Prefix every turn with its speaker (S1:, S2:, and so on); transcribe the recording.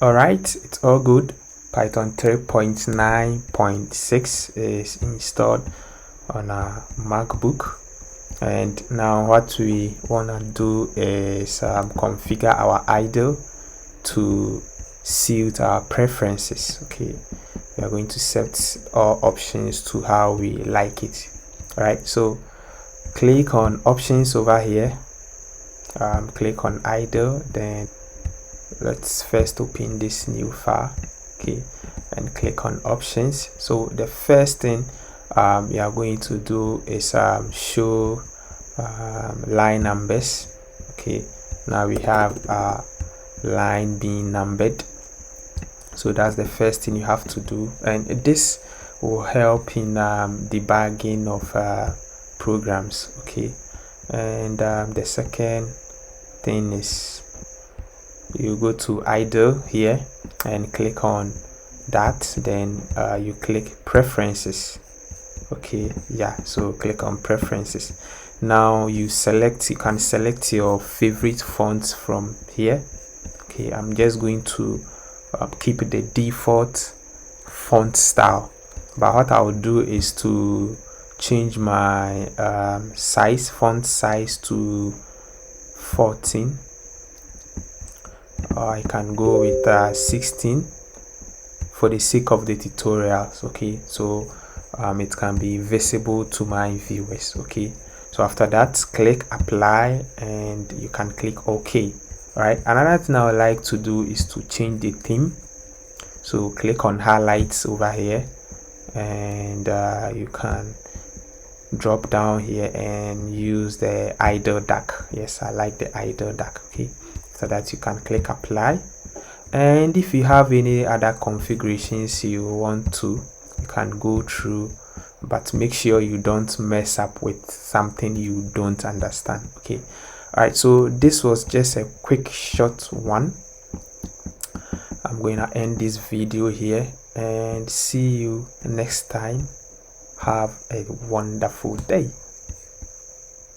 S1: Alright, it's all good. Python 3.9.6 is installed on our MacBook, and now what we want to do is configure our idle to suit our preferences. Okay, we are going to set all options to how we like it. Alright, so click on options over here, click on idle, then let's first open this new file, okay, and click on options. So the first thing we are going to do is show line numbers. Okay, now we have line being numbered, so that's the first thing you have to do, and this will help in debugging of programs. Okay, and the second thing is you go to idle here and click on that, then you click preferences. Okay, yeah, so click on preferences. Now you can select your favorite fonts from here. Okay, I'm just going to keep the default font style, but what I'll do is to change my font size to 14, or I can go with 16 for the sake of the tutorials. Okay, so it can be visible to my viewers. Okay, so after that, click apply and you can click OK. All right, another thing I would like to do is to change the theme. So click on highlights over here, and you can drop down here and use the idle dark. Yes, I like the idle dark. Okay, so that you can click apply, and if you have any other configurations you want to, you can go through, but make sure you don't mess up with something you don't understand. Okay, all right, so this was just a quick short one. I'm going to end this video here and see you next time. Have a wonderful day.